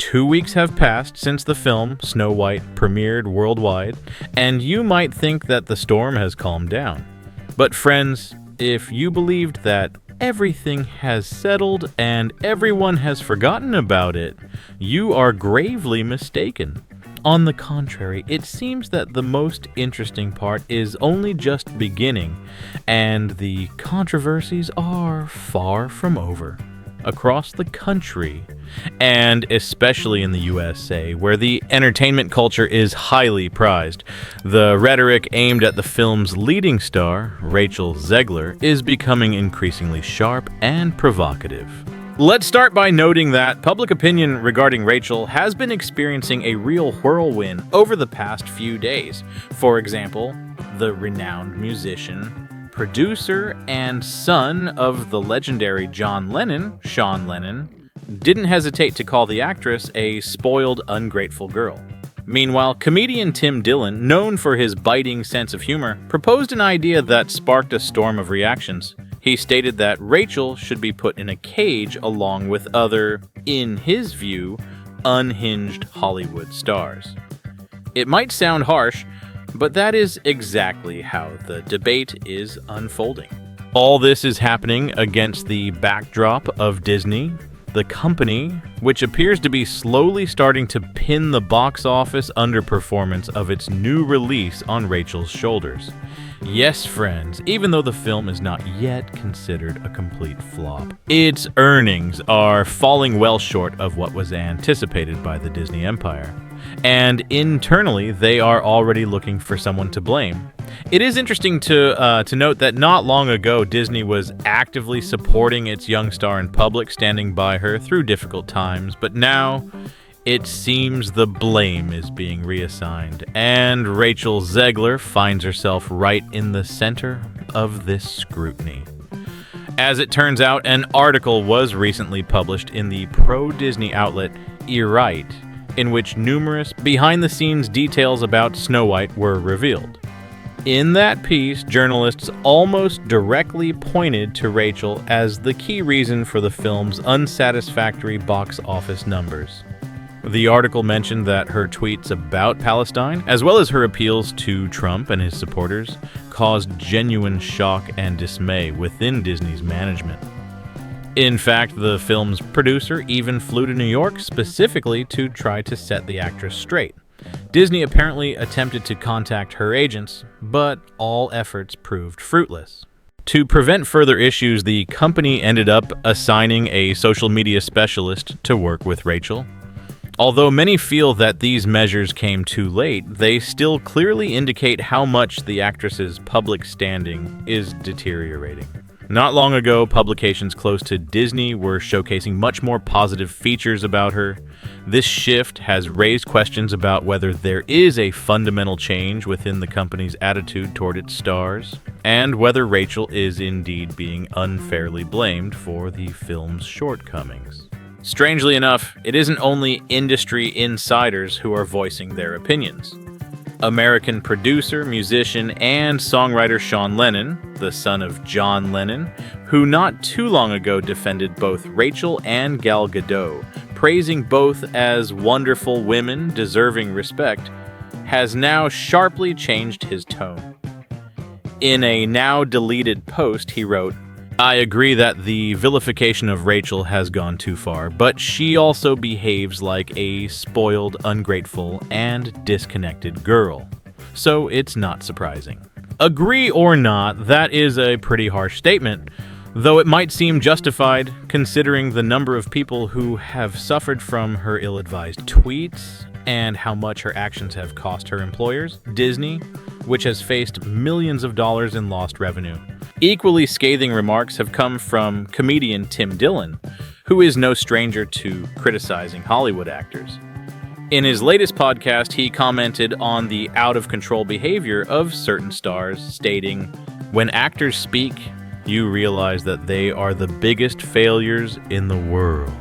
2 weeks have passed since the film Snow White premiered worldwide, and you might think that the storm has calmed down. But friends, if you believed that everything has settled and everyone has forgotten about it, you are gravely mistaken. On the contrary, it seems that the most interesting part is only just beginning, and the controversies are far from over. Across the country, and especially in the USA, where the entertainment culture is highly prized, the rhetoric aimed at the film's leading star, Rachel Zegler, is becoming increasingly sharp and provocative. Let's start by noting that public opinion regarding Rachel has been experiencing a real whirlwind over the past few days. For example, the renowned musician, producer, and son of the legendary John Lennon, Sean Lennon, didn't hesitate to call the actress a spoiled, ungrateful girl. Meanwhile, comedian Tim Dillon, known for his biting sense of humor, proposed an idea that sparked a storm of reactions. He stated that Rachel should be put in a cage along with other, in his view, unhinged Hollywood stars. It might sound harsh, but that is exactly how the debate is unfolding. All this is happening against the backdrop of Disney, the company, which appears to be slowly starting to pin the box office underperformance of its new release on Rachel's shoulders. Yes, friends, even though the film is not yet considered a complete flop, its earnings are falling well short of what was anticipated by the Disney empire. And internally, they are already looking for someone to blame. It is interesting to note that not long ago, Disney was actively supporting its young star in public, standing by her through difficult times, but now it seems the blame is being reassigned, and Rachel Zegler finds herself right in the center of this scrutiny. As it turns out, an article was recently published in the pro-Disney outlet Right, in which numerous behind-the-scenes details about Snow White were revealed. In that piece, journalists almost directly pointed to Rachel as the key reason for the film's unsatisfactory box office numbers. The article mentioned that her tweets about Palestine, as well as her appeals to Trump and his supporters, caused genuine shock and dismay within Disney's management. In fact, the film's producer even flew to New York specifically to try to set the actress straight. Disney apparently attempted to contact her agents, but all efforts proved fruitless. To prevent further issues, the company ended up assigning a social media specialist to work with Rachel. Although many feel that these measures came too late, they still clearly indicate how much the actress's public standing is deteriorating. Not long ago, publications close to Disney were showcasing much more positive features about her. This shift has raised questions about whether there is a fundamental change within the company's attitude toward its stars, and whether Rachel is indeed being unfairly blamed for the film's shortcomings. Strangely enough, it isn't only industry insiders who are voicing their opinions. American producer, musician, and songwriter Sean Lennon, the son of John Lennon, who not too long ago defended both Rachel and Gal Gadot, praising both as wonderful women deserving respect, has now sharply changed his tone. In a now-deleted post, he wrote, "I agree that the vilification of Rachel has gone too far, but she also behaves like a spoiled, ungrateful, and disconnected girl. So it's not surprising." Agree or not, that is a pretty harsh statement, though it might seem justified considering the number of people who have suffered from her ill-advised tweets and how much her actions have cost her employers, Disney, which has faced millions of dollars in lost revenue. Equally scathing remarks have come from comedian Tim Dillon, who is no stranger to criticizing Hollywood actors. In his latest podcast, he commented on the out-of-control behavior of certain stars, stating, "When actors speak, you realize that they are the biggest failures in the world.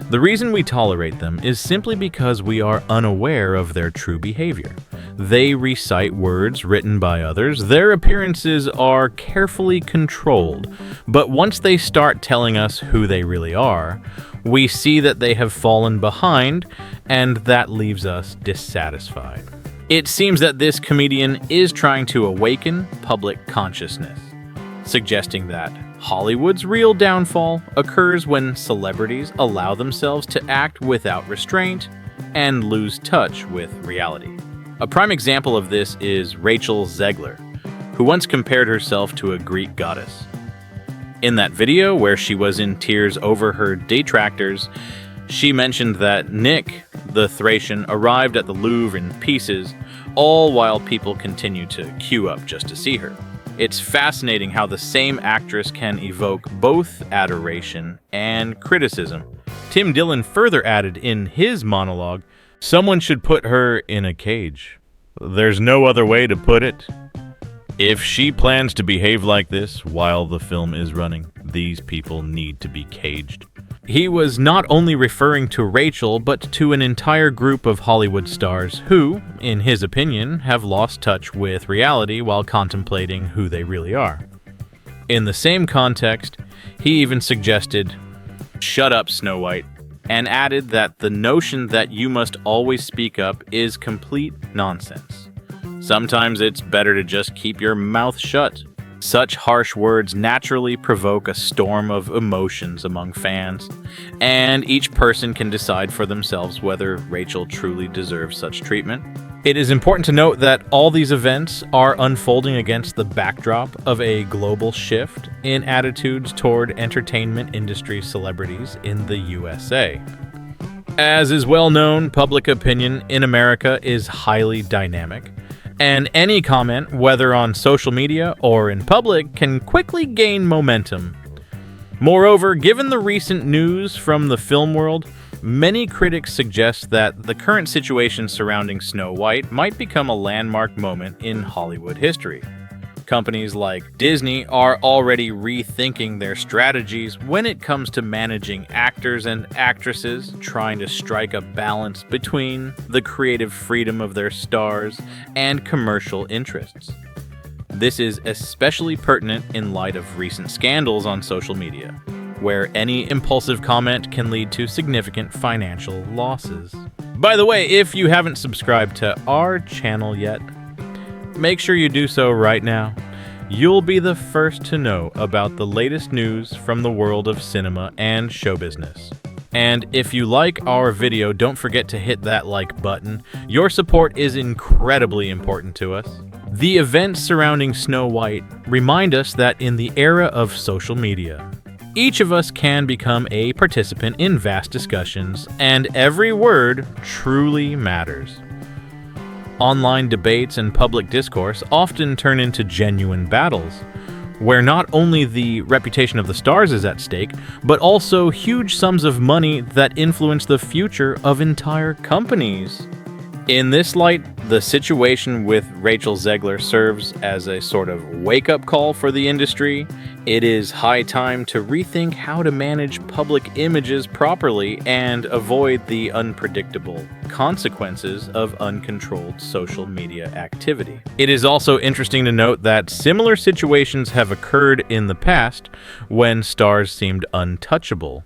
The reason we tolerate them is simply because we are unaware of their true behavior. They recite words written by others, their appearances are carefully controlled, but once they start telling us who they really are, we see that they have fallen behind, and that leaves us dissatisfied. It seems that this comedian is trying to awaken public consciousness, suggesting that Hollywood's real downfall occurs when celebrities allow themselves to act without restraint and lose touch with reality. A prime example of this is Rachel Zegler, who once compared herself to a Greek goddess. In that video, where she was in tears over her detractors, she mentioned that Nick, the Thracian, arrived at the Louvre in pieces, all while people continue to queue up just to see her. It's fascinating how the same actress can evoke both adoration and criticism. Tim Dillon further added in his monologue, "Someone should put her in a cage. There's no other way to put it. If she plans to behave like this while the film is running, these people need to be caged." He was not only referring to Rachel, but to an entire group of Hollywood stars who, in his opinion, have lost touch with reality while contemplating who they really are. In the same context, he even suggested, "Shut up, Snow White," and added that the notion that you must always speak up is complete nonsense. Sometimes it's better to just keep your mouth shut. Such harsh words naturally provoke a storm of emotions among fans, and each person can decide for themselves whether Rachel truly deserves such treatment. It is important to note that all these events are unfolding against the backdrop of a global shift in attitudes toward entertainment industry celebrities in the USA. As is well known, public opinion in America is highly dynamic, and any comment, whether on social media or in public, can quickly gain momentum. Moreover, given the recent news from the film world, many critics suggest that the current situation surrounding Snow White might become a landmark moment in Hollywood history. Companies like Disney are already rethinking their strategies when it comes to managing actors and actresses, trying to strike a balance between the creative freedom of their stars and commercial interests. This is especially pertinent in light of recent scandals on social media, where any impulsive comment can lead to significant financial losses. By the way, if you haven't subscribed to our channel yet, make sure you do so right now. You'll be the first to know about the latest news from the world of cinema and show business. And if you like our video, don't forget to hit that like button. Your support is incredibly important to us. The events surrounding Snow White remind us that in the era of social media, each of us can become a participant in vast discussions, and every word truly matters. Online debates and public discourse often turn into genuine battles, where not only the reputation of the stars is at stake, but also huge sums of money that influence the future of entire companies. In this light, the situation with Rachel Zegler serves as a sort of wake-up call for the industry. It is high time to rethink how to manage public images properly and avoid the unpredictable consequences of uncontrolled social media activity. It is also interesting to note that similar situations have occurred in the past when stars seemed untouchable,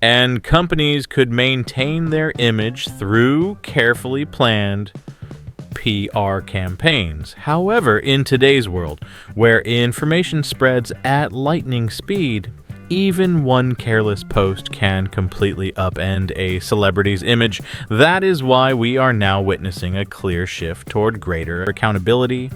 and companies could maintain their image through carefully planned PR campaigns. However, in today's world, where information spreads at lightning speed, even one careless post can completely upend a celebrity's image. That is why we are now witnessing a clear shift toward greater accountability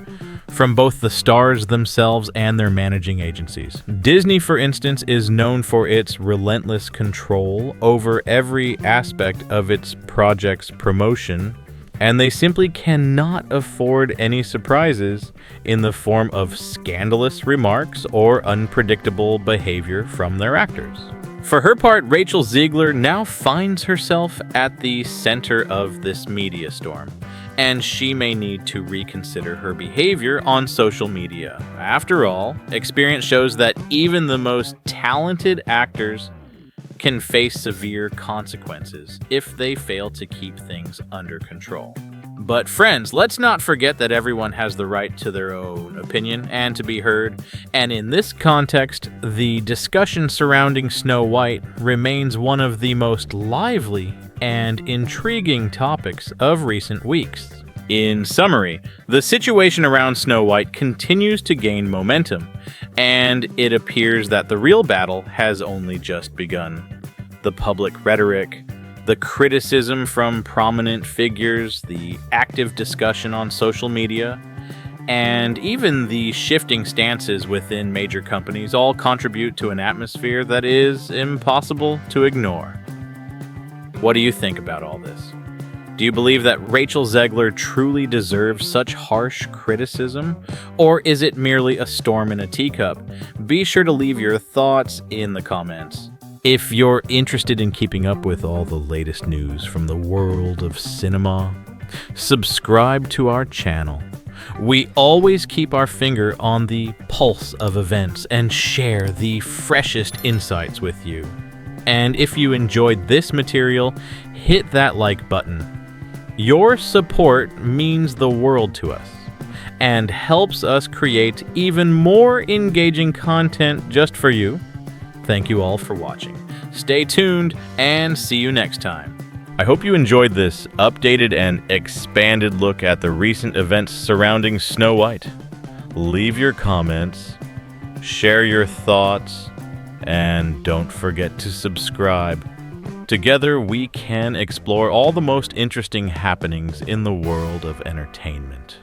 from both the stars themselves and their managing agencies. Disney, for instance, is known for its relentless control over every aspect of its project's promotion, and they simply cannot afford any surprises in the form of scandalous remarks or unpredictable behavior from their actors. For her part, Rachel Zegler now finds herself at the center of this media storm, and she may need to reconsider her behavior on social media. After all, experience shows that even the most talented actors can face severe consequences if they fail to keep things under control. But friends, let's not forget that everyone has the right to their own opinion and to be heard. And in this context, the discussion surrounding Snow White remains one of the most lively and intriguing topics of recent weeks. In summary, the situation around Snow White continues to gain momentum, and it appears that the real battle has only just begun. The public rhetoric, the criticism from prominent figures, the active discussion on social media, and even the shifting stances within major companies all contribute to an atmosphere that is impossible to ignore. What do you think about all this? Do you believe that Rachel Zegler truly deserves such harsh criticism? Or is it merely a storm in a teacup? Be sure to leave your thoughts in the comments. If you're interested in keeping up with all the latest news from the world of cinema, subscribe to our channel. We always keep our finger on the pulse of events and share the freshest insights with you. And if you enjoyed this material, hit that like button. Your support means the world to us and helps us create even more engaging content just for you. Thank you all for watching. Stay tuned and see you next time. I hope you enjoyed this updated and expanded look at the recent events surrounding Snow White. Leave your comments, share your thoughts, and don't forget to subscribe. Together, we can explore all the most interesting happenings in the world of entertainment.